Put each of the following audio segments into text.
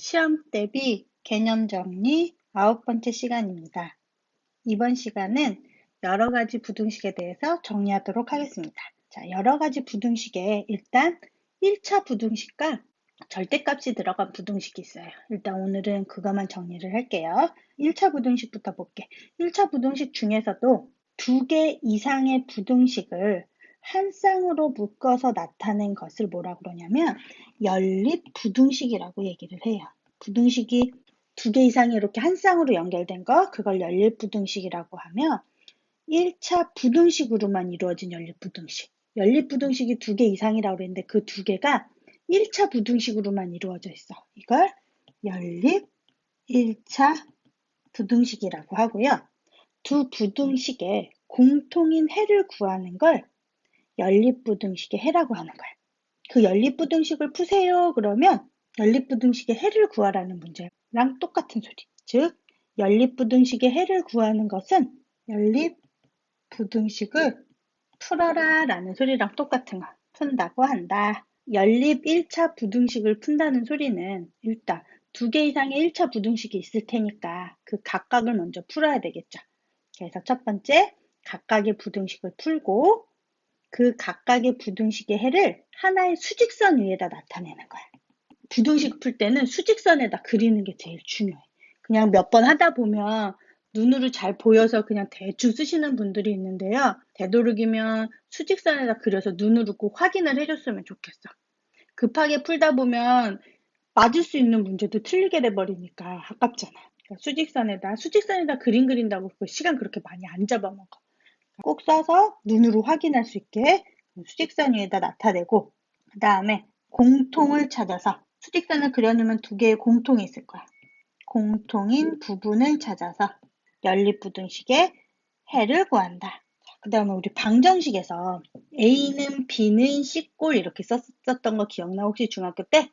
시험 대비 개념 정리 9번째 시간입니다. 이번 시간은 여러 가지 부등식에 대해서 정리하도록 하겠습니다. 자, 여러 가지 부등식에 일단 1차 부등식과 절대값이 들어간 부등식이 있어요. 일단 오늘은 그것만 정리를 할게요. 1차 부등식부터 볼게. 1차 부등식 중에서도 2개 이상의 부등식을 한 쌍으로 묶어서 나타낸 것을 뭐라고 그러냐면 연립 부등식이라고 얘기를 해요. 부등식이 2개 이상이 이렇게 한 쌍으로 연결된 거, 그걸 연립 부등식이라고 하며 1차 부등식으로만 이루어진 연립 부등식. 연립 부등식이 2개 이상이라고 그랬는데 그 2개가 1차 부등식으로만 이루어져 있어. 이걸 연립 1차 부등식이라고 하고요. 두 부등식의 공통인 해를 구하는 걸 연립부등식의 해라고 하는 거야. 그 연립부등식을 푸세요. 그러면 연립부등식의 해를 구하라는 문제랑 똑같은 소리. 즉, 연립부등식의 해를 구하는 것은 연립부등식을 풀어라 라는 소리랑 똑같은 거. 푼다고 한다. 연립 1차 부등식을 푼다는 소리는 일단 2개 이상의 1차 부등식이 있을 테니까 그 각각을 먼저 풀어야 되겠죠. 그래서 첫 번째, 각각의 부등식을 풀고 그 각각의 부등식의 해를 하나의 수직선 위에다 나타내는 거야. 부등식 풀 때는 수직선에다 그리는 게 제일 중요해. 그냥 몇 번 하다 보면 눈으로 잘 보여서 그냥 대충 쓰시는 분들이 있는데요. 되도록이면 수직선에다 그려서 눈으로 꼭 확인을 해줬으면 좋겠어. 급하게 풀다 보면 맞을 수 있는 문제도 틀리게 돼버리니까 아깝잖아. 그러니까 수직선에다 그림 그린다고 시간 그렇게 많이 안 잡아먹어. 꼭 써서 눈으로 확인할 수 있게 수직선 위에다 나타내고, 그 다음에 공통을 찾아서 수직선을 그려놓으면 2개의 공통이 있을 거야. 공통인 부분을 찾아서 연립부등식의 해를 구한다. 그 다음에 우리 방정식에서 A는 B는 C꼴 이렇게 썼었던 거 기억나? 혹시 중학교 때?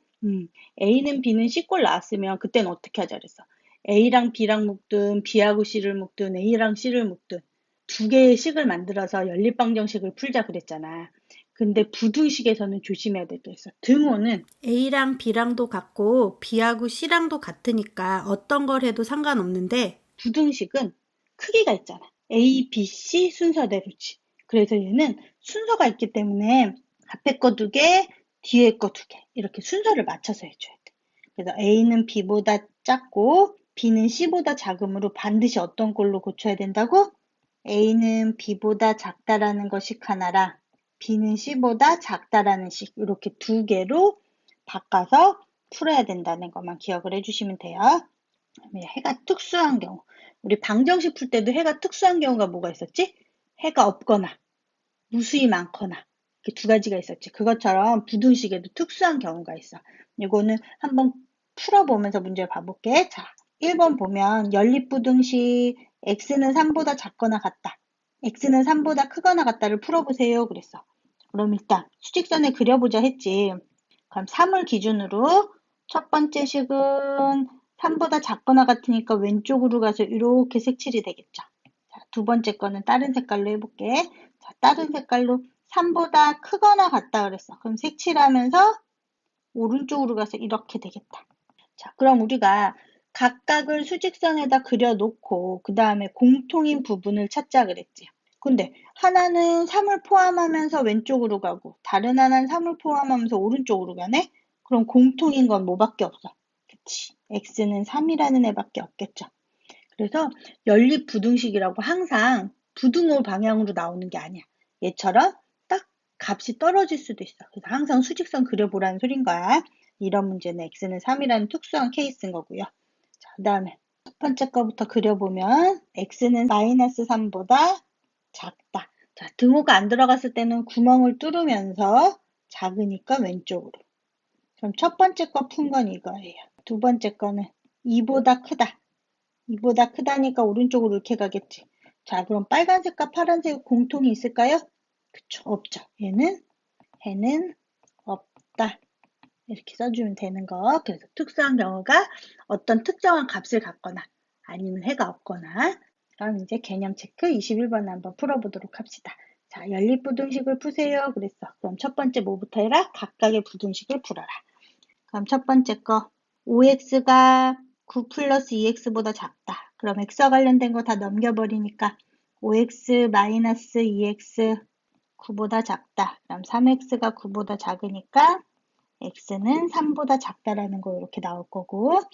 A는 B는 C꼴 나왔으면 그때는 어떻게 하자 그랬어? A랑 B랑 묶든 B하고 C를 묶든 A랑 C를 묶든 2개의 식을 만들어서 연립방정식을 풀자 그랬잖아. 근데 부등식에서는 조심해야 될 게 있어. 등호는 A랑 B랑도 같고 B하고 C랑도 같으니까 어떤 걸 해도 상관없는데 부등식은 크기가 있잖아. A, B, C 순서대로지. 그래서 얘는 순서가 있기 때문에 앞에 거 2개, 뒤에 거 2개 이렇게 순서를 맞춰서 해줘야 돼. 그래서 A는 B보다 작고 B는 C보다 작으므로 반드시 어떤 꼴로 고쳐야 된다고? A는 B보다 작다라는 것식 하나랑 B는 C보다 작다라는 식 이렇게 2개로 바꿔서 풀어야 된다는 것만 기억을 해주시면 돼요. 해가 특수한 경우. 우리 방정식 풀 때도 해가 특수한 경우가 뭐가 있었지? 해가 없거나 무수히 많거나 이렇게 2가지가 있었지. 그것처럼 부등식에도 특수한 경우가 있어. 이거는 한번 풀어보면서 문제를 봐볼게. 자, 1번 보면 연립부등식 x는 3보다 작거나 같다. x는 3보다 크거나 같다를 풀어보세요. 그랬어. 그럼 일단 수직선에 그려보자 했지. 그럼 3을 기준으로 첫 번째 식은 3보다 작거나 같으니까 왼쪽으로 가서 이렇게 색칠이 되겠죠. 자, 두 번째 거는 다른 색깔로 해볼게. 자, 다른 색깔로 3보다 크거나 같다 그랬어. 그럼 색칠하면서 오른쪽으로 가서 이렇게 되겠다. 자, 그럼 우리가 각각을 수직선에다 그려놓고 그 다음에 공통인 부분을 찾자 그랬지. 근데 하나는 3을 포함하면서 왼쪽으로 가고 다른 하나는 3을 포함하면서 오른쪽으로 가네? 그럼 공통인 건 뭐밖에 없어? 그치. x는 3이라는 애밖에 없겠죠. 그래서 연립 부등식이라고 항상 부등호 방향으로 나오는 게 아니야. 얘처럼 딱 값이 떨어질 수도 있어. 그래서 항상 수직선 그려보라는 소린 거야. 이런 문제는 x는 3이라는 특수한 케이스인 거고요. 자, 그 다음에 첫 번째 거부터 그려보면 x는 마이너스 3보다 작다. 자, 등호가 안 들어갔을 때는 구멍을 뚫으면서 작으니까 왼쪽으로. 그럼 첫 번째 거 푼 건 이거예요. 두 번째 거는 2보다 크다. 이보다 크다니까 오른쪽으로 이렇게 가겠지. 자, 그럼 빨간색과 파란색 공통이 있을까요? 그쵸, 없죠. 해는 없다. 이렇게 써주면 되는 거. 그래서 특수한 경우가 어떤 특정한 값을 갖거나 아니면 해가 없거나. 그럼 이제 개념 체크 21번 한번 풀어보도록 합시다. 자, 연립부등식을 푸세요. 그랬어. 그럼 첫 번째 뭐부터 해라? 각각의 부등식을 풀어라. 그럼 첫 번째 거 5x가 9 플러스 2x보다 작다. 그럼 x와 관련된 거 다 넘겨버리니까 5x 마이너스 2x 9보다 작다. 그럼 3x가 9보다 작으니까 x는 3보다 작다라는 거 이렇게 나올 거고, 자,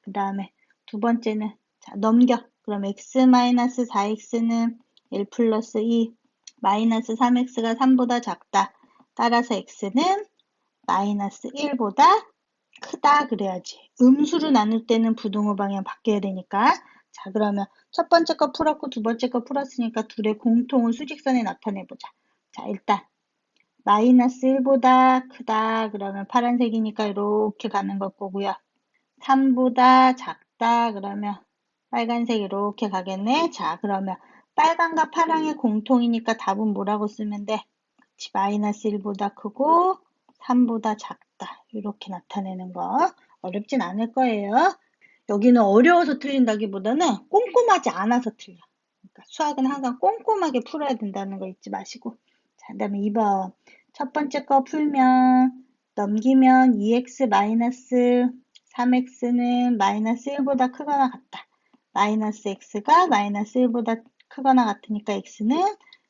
그 다음에 두 번째는 자, 넘겨. 그럼 x 마이너스 4x는 1 플러스 2 마이너스 3x가 3보다 작다. 따라서 x는 마이너스 1보다 크다 그래야지. 음수로 나눌 때는 부등호 방향 바뀌어야 되니까. 자, 그러면 첫 번째 거 풀었고 두 번째 거 풀었으니까 둘의 공통을 수직선에 나타내보자. 자, 일단 마이너스 1보다 크다 그러면 파란색이니까 이렇게 가는 걸 거고요. 3보다 작다 그러면 빨간색 이렇게 가겠네. 자, 그러면 빨간과 파랑의 공통이니까 답은 뭐라고 쓰면 돼? 그치, 마이너스 1보다 크고 3보다 작다. 이렇게 나타내는 거. 어렵진 않을 거예요. 여기는 어려워서 틀린다기보다는 꼼꼼하지 않아서 틀려. 그러니까 수학은 항상 꼼꼼하게 풀어야 된다는 거 잊지 마시고. 자, 그 다음에 2번. 첫 번째 거 풀면 넘기면 2x 마이너스 3x는 마이너스 1보다 크거나 같다. 마이너스 x가 마이너스 1보다 크거나 같으니까 x는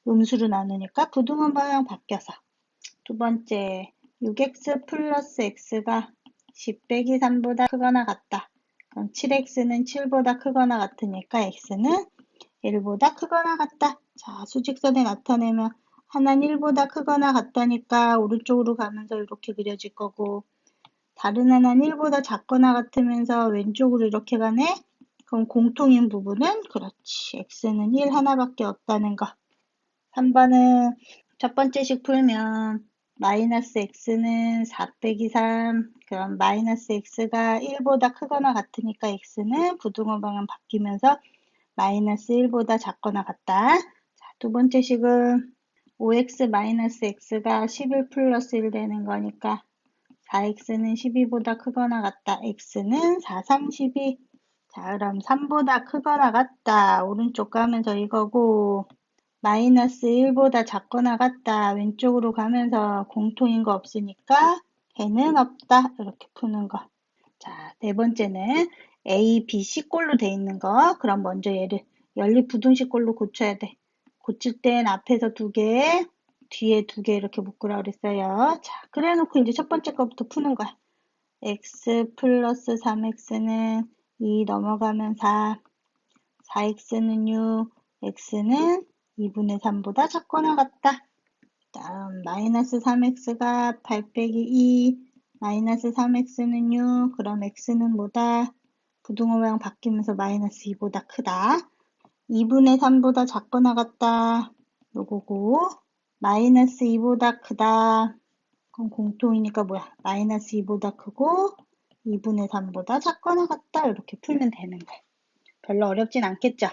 음수로 나누니까 부등호 방향 바뀌어서. 두 번째, 6x 플러스 x가 10 빼기 3보다 크거나 같다. 그럼 7x는 7보다 크거나 같으니까 x는 1보다 크거나 같다. 자, 수직선에 나타내면 하나는 1보다 크거나 같다니까 오른쪽으로 가면서 이렇게 그려질 거고, 다른 하나는 1보다 작거나 같으면서 왼쪽으로 이렇게 가네? 그럼 공통인 부분은 그렇지. x는 1 하나밖에 없다는 거. 3번은 첫 번째식 풀면 마이너스 x는 4 빼기 3, 그럼 마이너스 x가 1보다 크거나 같으니까 x는 부등호 방향 바뀌면서 마이너스 1보다 작거나 같다. 자, 두 번째 식은 5x 마이너스 x가 11 플러스 1 되는 거니까 4x는 12보다 크거나 같다. x는 4, 3, 12. 자, 그럼 3보다 크거나 같다. 오른쪽 가면서 이거고, 마이너스 1보다 작거나 같다. 왼쪽으로 가면서 공통인 거 없으니까 해는 없다. 이렇게 푸는 거. 자, 네 번째는 A, B, C꼴로 돼 있는 거. 그럼 먼저 얘를 연립부등식꼴로 고쳐야 돼. 고칠 땐 앞에서 2개, 뒤에 2개 이렇게 묶으라고 그랬어요. 자, 그래 놓고 이제 첫 번째 거부터 푸는 거야. x 플러스 3x는 2 넘어가면 4, 4x는 6, x는 2분의 3보다 작거나 같다. 다음 마이너스 3x가 8 빼기 2, 마이너스 3x는 6, 그럼 x는 뭐다? 부등호 모양 바뀌면서 마이너스 2보다 크다. 2분의 3보다 작거나 같다. 요거고, 마이너스 2보다 크다. 그럼 공통이니까 뭐야? 마이너스 2보다 크고 2분의 3보다 작거나 같다. 이렇게 풀면 되는 거야. 별로 어렵진 않겠죠?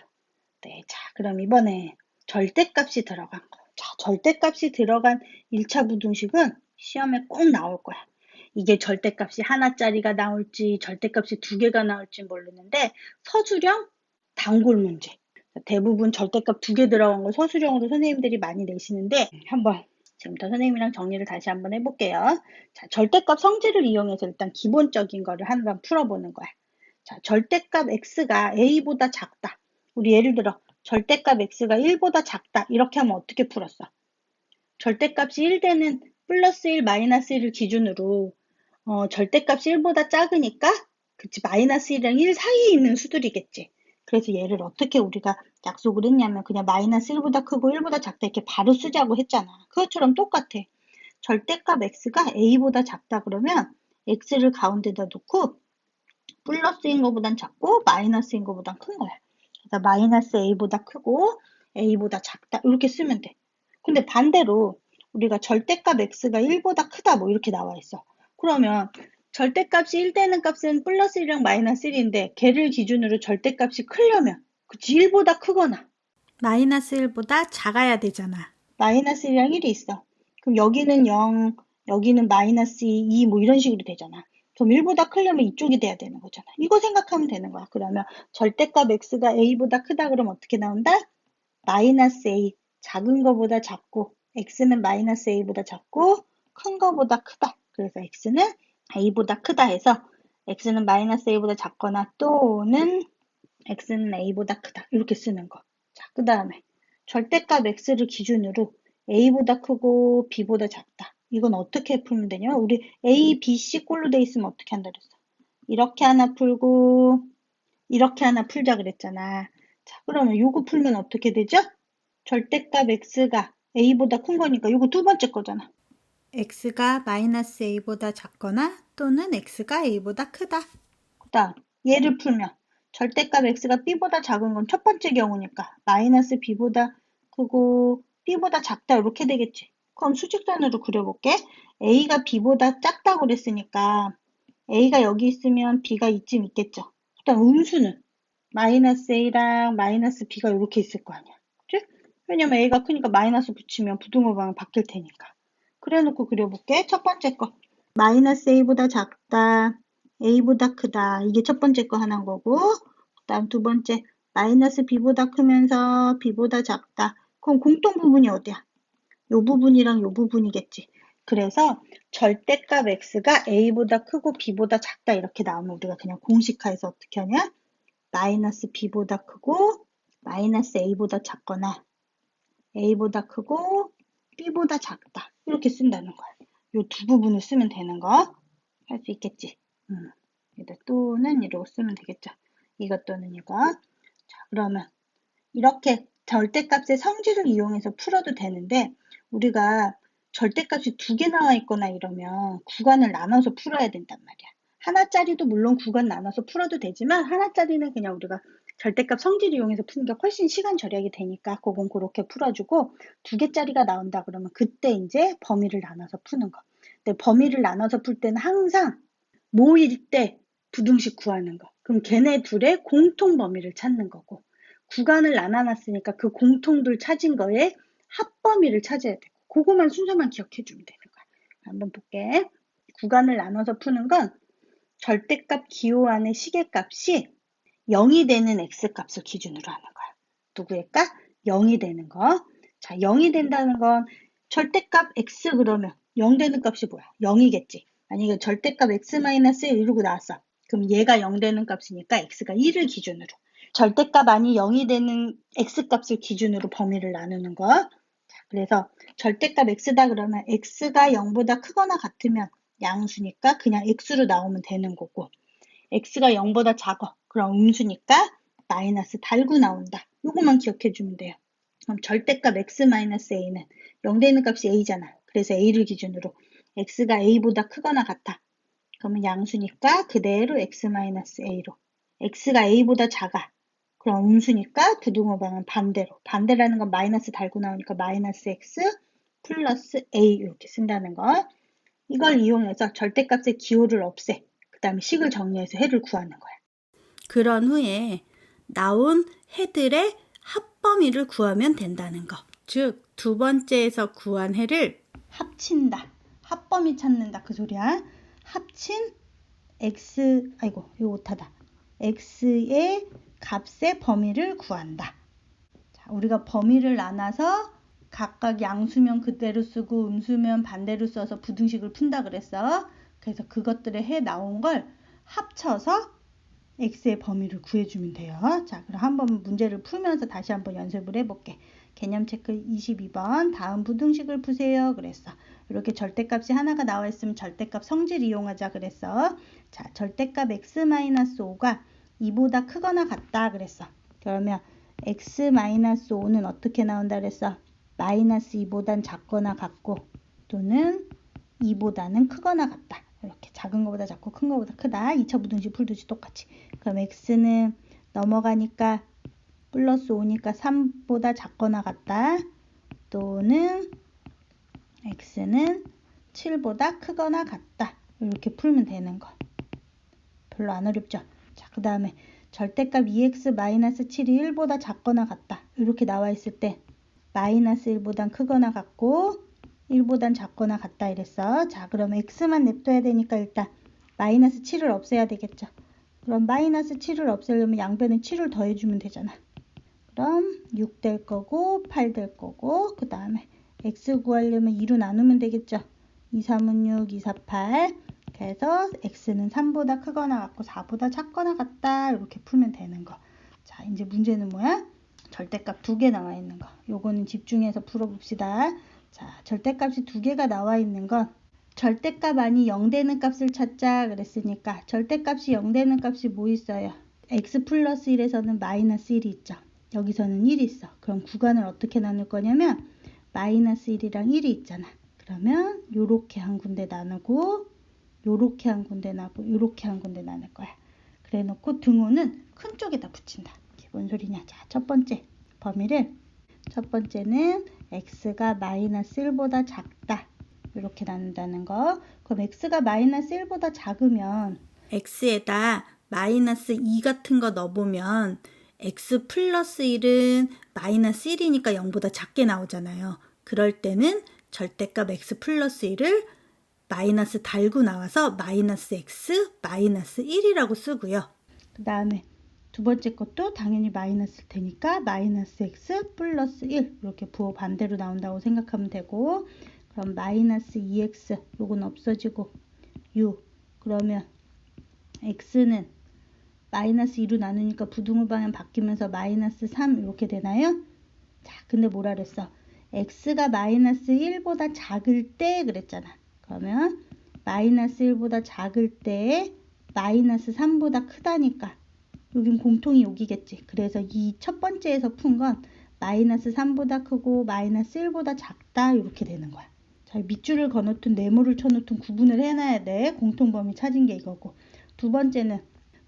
네, 자, 그럼 이번에 절대값이 들어간 거. 자, 절대값이 들어간 1차 부등식은 시험에 꼭 나올 거야. 이게 절대값이 하나짜리가 나올지 절대값이 2개가 나올지 모르는데 서술형 단골 문제. 대부분 절대값 2개 들어간 거 서술형으로 선생님들이 많이 내시는데 한번 지금부터 선생님이랑 정리를 다시 한번 해볼게요. 자, 절대값 성질을 이용해서 일단 기본적인 거를 한번 풀어보는 거야. 자, 절대값 x가 a보다 작다. 우리 예를 들어 절대값 x가 1보다 작다. 이렇게 하면 어떻게 풀었어? 절대값이 1되는 플러스 1, 마이너스 1을 기준으로 절대값이 1보다 작으니까 그치 마이너스 1이랑 1 사이에 있는 수들이겠지. 그래서 얘를 어떻게 우리가 약속을 했냐면 그냥 마이너스 1보다 크고 1보다 작다 이렇게 바로 쓰자고 했잖아. 그것처럼 똑같아. 절대값 x가 a보다 작다 그러면 x를 가운데다 놓고 플러스인 것보단 작고 마이너스인 것보단 큰 거야. 그래서 마이너스 a보다 크고 a보다 작다 이렇게 쓰면 돼. 근데 반대로 우리가 절대값 x가 1보다 크다 뭐 이렇게 나와 있어. 그러면 절대값이 1 되는 값은 플러스 1이랑 마이너스 1인데 걔를 기준으로 절대값이 크려면 그치 1보다 크거나 마이너스 1보다 작아야 되잖아. 마이너스 1이랑 1이 있어. 그럼 여기는 0, 여기는 마이너스 2 뭐 이런 식으로 되잖아. 그럼 1보다 크려면 이쪽이 돼야 되는 거잖아. 이거 생각하면 되는 거야. 그러면 절대값 x가 a보다 크다 그러면 어떻게 나온다? 마이너스 a, 작은 거보다 작고 x는 마이너스 a보다 작고 큰 거보다 크다. 그래서 x는 a보다 크다 해서 x는 마이너스 a보다 작거나 또는 x는 a보다 크다. 이렇게 쓰는 거. 자, 그 다음에 절대값 x를 기준으로 a보다 크고 b보다 작다. 이건 어떻게 풀면 되냐? 우리 a, b, c 꼴로 돼 있으면 어떻게 한다 그랬어? 이렇게 하나 풀고 이렇게 하나 풀자 그랬잖아. 자, 그러면 요거 풀면 어떻게 되죠? 절대값 x가 a보다 큰 거니까 요거 두 번째 거잖아. x가 마이너스 a보다 작거나 또는 x가 a보다 크다. 그 다음 얘를 풀면 절대값 x가 b보다 작은 건 첫 번째 경우니까 마이너스 b보다 크고 b보다 작다 이렇게 되겠지. 그럼 수직선으로 그려볼게. a가 b보다 작다고 그랬으니까 a가 여기 있으면 b가 이쯤 있겠죠. 그 다음 음수는 마이너스 a랑 마이너스 b가 이렇게 있을 거 아니야. 그치? 왜냐면 a가 크니까 마이너스 붙이면 부등호 방향 바뀔 테니까. 그래 놓고 그려볼게. 첫 번째 거. 마이너스 a보다 작다. a보다 크다. 이게 첫 번째 거 하나인 거고. 그 다음 두 번째. 마이너스 b보다 크면서 b보다 작다. 그럼 공통 부분이 어디야? 요 부분이랑 요 부분이겠지. 그래서 절대값 x가 a보다 크고 b보다 작다 이렇게 나오면 우리가 그냥 공식화해서 어떻게 하냐? 마이너스 b보다 크고 마이너스 a보다 작거나 a보다 크고 b보다 작다. 이렇게 쓴다는 거야. 이 두 부분을 쓰면 되는 거. 할 수 있겠지. 여기다 또는 이러고 쓰면 되겠죠. 이것 또는 이거. 자, 그러면 이렇게 절대값의 성질을 이용해서 풀어도 되는데 우리가 절대값이 두 개 나와 있거나 이러면 구간을 나눠서 풀어야 된단 말이야. 하나짜리도 물론 구간 나눠서 풀어도 되지만 하나짜리는 그냥 우리가 절대값 성질 이용해서 푸는 게 훨씬 시간 절약이 되니까 그건 그렇게 풀어주고 두 개짜리가 나온다 그러면 그때 이제 범위를 나눠서 푸는 거. 근데 범위를 나눠서 풀 때는 항상 모일 때 부등식 구하는 거. 그럼 걔네 둘의 공통 범위를 찾는 거고 구간을 나눠놨으니까 그 공통들 찾은 거에 합범위를 찾아야 되고 그거만 순서만 기억해 주면 되는 거야. 한번 볼게. 구간을 나눠서 푸는 건 절대값 기호 안의 시계값이 0이 되는 x값을 기준으로 하는 거야. 누구일까? 0이 되는 거. 자, 0이 된다는 건 절대값 x 그러면 0 되는 값이 뭐야? 0이겠지. 아니, 이거 절대값 x-1 이러고 나왔어. 그럼 얘가 0 되는 값이니까 x가 1을 기준으로. 절대값 아니 0이 되는 x값을 기준으로 범위를 나누는 거. 자, 그래서 절대값 x다 그러면 x가 0보다 크거나 같으면 양수니까 그냥 x로 나오면 되는 거고 x가 0보다 작아. 그럼 음수니까 마이너스 달고 나온다. 요거만 기억해 주면 돼요. 그럼 절대값 x-a는 0 되는 값이 a잖아. 그래서 a를 기준으로 x가 a보다 크거나 같아. 그러면 양수니까 그대로 x-a로. x가 a보다 작아. 그럼 음수니까 부등호 방은 반대로. 반대라는 건 마이너스 달고 나오니까 마이너스 x 플러스 a 이렇게 쓴다는 거. 이걸 이용해서 절대값의 기호를 없애. 그 다음에 식을 정리해서 해를 구하는 거야. 그런 후에 나온 해들의 합범위를 구하면 된다는 거. 즉, 두 번째에서 구한 해를 합친다. 합범위 찾는다. 그 소리야. 합친 x, 아이고, 이거 오타다. x의 값의 범위를 구한다. 자, 우리가 범위를 나눠서 각각 양수면 그대로 쓰고 음수면 반대로 써서 부등식을 푼다 그랬어. 그래서 그것들의 해 나온 걸 합쳐서 x의 범위를 구해주면 돼요. 자, 그럼 한번 문제를 풀면서 다시 한번 연습을 해볼게. 개념 체크 22번 다음 부등식을 푸세요 그랬어. 이렇게 절대값이 하나가 나와 있으면 절대값 성질 이용하자 그랬어. 자, 절대값 x-5가 2보다 크거나 같다 그랬어. 그러면 x-5는 어떻게 나온다 그랬어? 마이너스 2보단 작거나 같고 또는 2보다는 크거나 같다. 이렇게 작은 것보다 작고 큰 것보다 크다. 2차 부등식 풀듯이 똑같이. 그럼 x는 넘어가니까 플러스 5니까 3보다 작거나 같다. 또는 x는 7보다 크거나 같다. 이렇게 풀면 되는 거. 별로 안 어렵죠? 자, 그 다음에 절대값 2x-7이 1보다 작거나 같다. 이렇게 나와 있을 때 마이너스 1보단 크거나 같고 1보단 작거나 같다 이랬어. 자, 그럼 x만 냅둬야 되니까 일단 마이너스 7을 없애야 되겠죠. 그럼 마이너스 7을 없애려면 양변에 7을 더해주면 되잖아. 그럼 6 될 거고 8 될 거고 그 다음에 x 구하려면 2로 나누면 되겠죠. 2, 3은 6, 2, 4, 8 그래서 x는 3보다 크거나 같고 4보다 작거나 같다. 이렇게 풀면 되는 거. 자, 이제 문제는 뭐야? 절대값 2개 나와 있는 거. 요거는 집중해서 풀어봅시다. 자, 절대값이 2개가 나와 있는 건 절대값 아니 0 되는 값을 찾자 그랬으니까 절대값이 0 되는 값이 뭐 있어요? x 플러스 1에서는 마이너스 1이 있죠. 여기서는 1이 있어. 그럼 구간을 어떻게 나눌 거냐면 마이너스 1이랑 1이 있잖아. 그러면 요렇게 한 군데 나누고 요렇게 한 군데 나누고 요렇게 한 군데 나눌 거야. 그래 놓고 등호는 큰 쪽에다 붙인다. 이게 뭔 소리냐? 자, 첫 번째 범위를 첫 번째는 x가 마이너스 1보다 작다. 이렇게 나눈다는 거. 그럼 x가 마이너스 1보다 작으면 x에다 마이너스 2 같은 거 넣어보면 x 플러스 1은 마이너스 1이니까 0보다 작게 나오잖아요. 그럴 때는 절대값 x 플러스 1을 마이너스 달고 나와서 마이너스 x 마이너스 1이라고 쓰고요. 그 다음에 두 번째 것도 당연히 마이너스일 테니까 마이너스 x 플러스 1 이렇게 부호 반대로 나온다고 생각하면 되고 그럼 마이너스 2x 요건 없어지고 u 그러면 x는 마이너스 2로 나누니까 부등호 방향 바뀌면서 마이너스 3 이렇게 되나요? 자, 근데 뭐라 그랬어? x가 마이너스 1보다 작을 때 그랬잖아. 그러면 마이너스 1보다 작을 때 마이너스 3보다 크다니까 여긴 공통이 여기겠지. 그래서 이 첫 번째에서 푼 건 마이너스 3보다 크고 마이너스 1보다 작다 이렇게 되는 거야. 자, 밑줄을 그어놓든 네모를 쳐놓든 구분을 해놔야 돼. 공통범위 찾은 게 이거고. 두 번째는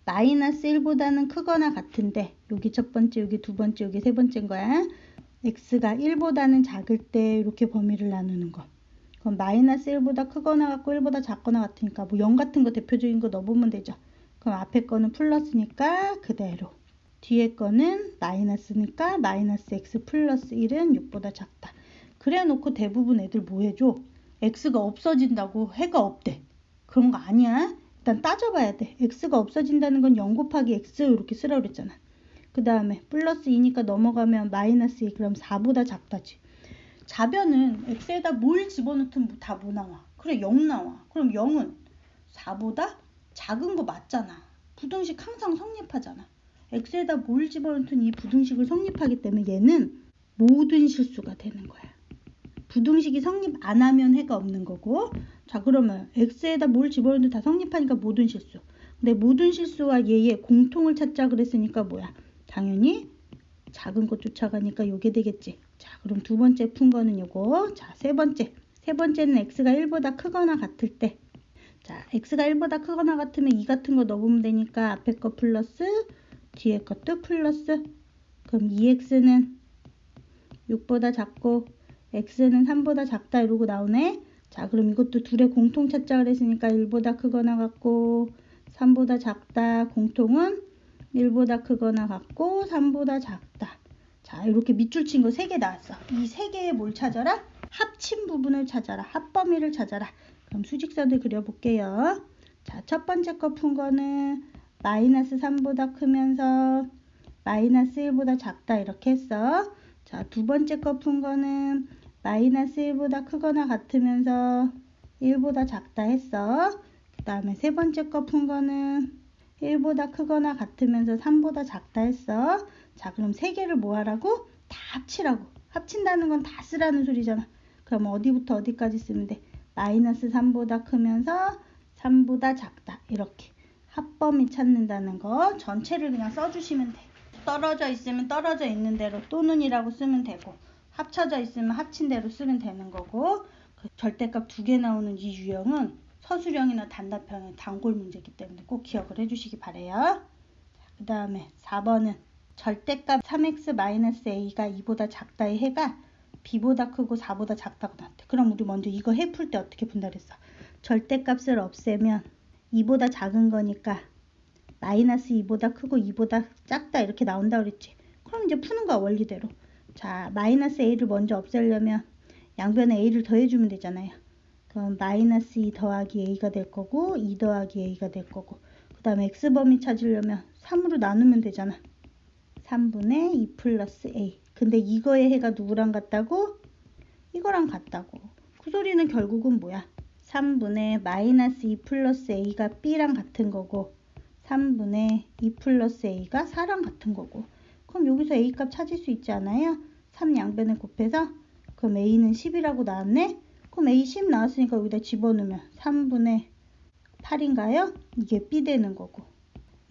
마이너스 1보다는 크거나 같은데 여기 첫 번째, 여기 두 번째, 여기 세 번째인 거야. x가 1보다는 작을 때 이렇게 범위를 나누는 거. 그럼 마이너스 1보다 크거나 같고 1보다 작거나 같으니까 뭐 0 같은 거 대표적인 거 넣어보면 되죠. 그럼 앞에 거는 플러스니까 그대로. 뒤에 거는 마이너스니까 마이너스 x 플러스 1은 6보다 작다. 그래 놓고 대부분 애들 뭐 해줘? x가 없어진다고 해가 없대. 그런 거 아니야. 일단 따져봐야 돼. x가 없어진다는 건 0 곱하기 x 이렇게 쓰라고 그랬잖아. 그 다음에 플러스 2니까 넘어가면 마이너스 2 그럼 4보다 작다지. 자변은 x에다 뭘 집어넣든 다 뭐 나와? 그래 0 나와. 그럼 0은 4보다 작은 거 맞잖아. 부등식 항상 성립하잖아. x에다 뭘 집어넣든 이 부등식을 성립하기 때문에 얘는 모든 실수가 되는 거야. 부등식이 성립 안 하면 해가 없는 거고 자 그러면 x에다 뭘 집어넣어도 다 성립하니까 모든 실수. 근데 모든 실수와 얘의 공통을 찾자 그랬으니까 뭐야? 당연히 작은 거 쫓아가니까 요게 되겠지. 자 그럼 두 번째 푼 거는 요거. 자 세 번째는 x가 1보다 크거나 같을 때 자 x가 1보다 크거나 같으면 2 같은 거 넣어보면 되니까 앞에 거 플러스 뒤에 것도 플러스 그럼 2x는 6보다 작고 x는 3보다 작다 이러고 나오네. 자 그럼 이것도 둘의 공통 찾자 그랬으니까 1보다 크거나 같고 3보다 작다. 공통은 1보다 크거나 같고 3보다 작다. 자 이렇게 밑줄 친 거 3개 나왔어. 이 3개의 뭘 찾아라? 합친 부분을 찾아라. 합범위를 찾아라. 그럼 수직선을 그려볼게요. 자 첫 번째 거 푼 거는 마이너스 3보다 크면서 마이너스 1보다 작다 이렇게 했어. 자 두 번째 거 푼 거는 마이너스 1보다 크거나 같으면서 1보다 작다 했어. 그 다음에 세 번째 거 푼 거는 1보다 크거나 같으면서 3보다 작다 했어. 자 그럼 세 개를 뭐 하라고? 다 합치라고. 합친다는 건 다 쓰라는 소리잖아. 그럼 어디부터 어디까지 쓰면 돼? 마이너스 3보다 크면서 3보다 작다. 이렇게 합범위 찾는다는 거 전체를 그냥 써주시면 돼. 떨어져 있으면 떨어져 있는 대로 또는이라고 쓰면 되고 합쳐져 있으면 합친 대로 쓰면 되는 거고 그 절대값 2개 나오는 이 유형은 서술형이나 단답형의 단골 문제이기 때문에 꼭 기억을 해주시기 바래요. 그 다음에 4번은 절대값 3x-a가 2보다 작다의 해가 b보다 크고 4보다 작다고 나왔대. 그럼 우리 먼저 이거 해 풀 때 어떻게 푼다 그랬어? 절대값을 없애면 2보다 작은 거니까 마이너스 2보다 크고 2보다 작다 이렇게 나온다 그랬지. 그럼 이제 푸는 거야 원리대로. 자 마이너스 a를 먼저 없애려면 양변에 a를 더해주면 되잖아요. 그럼 마이너스 2 더하기 a가 될 거고 2 더하기 a가 될 거고 그 다음에 x범위 찾으려면 3으로 나누면 되잖아. 3분의 2 플러스 a. 근데 이거의 해가 누구랑 같다고? 이거랑 같다고. 그 소리는 결국은 뭐야? 3분의 마이너스 2 플러스 a가 b랑 같은 거고 3분의 2 플러스 a가 4랑 같은 거고 그럼 여기서 a 값 찾을 수 있지 않아요? 3 양변에 곱해서 그럼 a는 10이라고 나왔네? 그럼 a 10 나왔으니까 여기다 집어넣으면 3분의 8인가요? 이게 b 되는 거고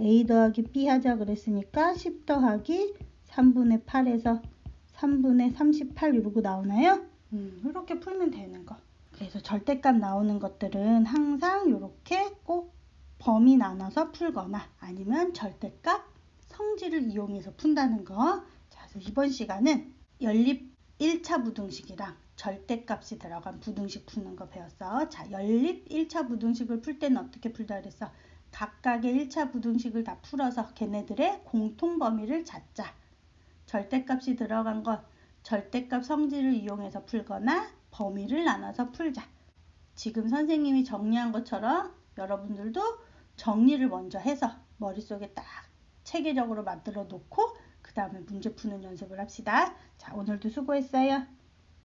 a 더하기 b 하자 그랬으니까 10 더하기 3분의 8에서 3분의 38 이러고 나오나요? 이렇게 풀면 되는 거. 그래서 절대값 나오는 것들은 항상 이렇게 꼭 범위 나눠서 풀거나 아니면 절대값 성질을 이용해서 푼다는 거. 자, 그래서 이번 시간은 연립 1차 부등식이랑 절대값이 들어간 부등식 푸는 거 배웠어. 자, 연립 1차 부등식을 풀 때는 어떻게 풀다 그랬어? 각각의 1차 부등식을 다 풀어서 걔네들의 공통 범위를 찾자. 절대값이 들어간 것, 절대값 성질을 이용해서 풀거나 범위를 나눠서 풀자. 지금 선생님이 정리한 것처럼 여러분들도 정리를 먼저 해서 머릿속에 딱 체계적으로 만들어 놓고 그 다음에 문제 푸는 연습을 합시다. 자, 오늘도 수고했어요.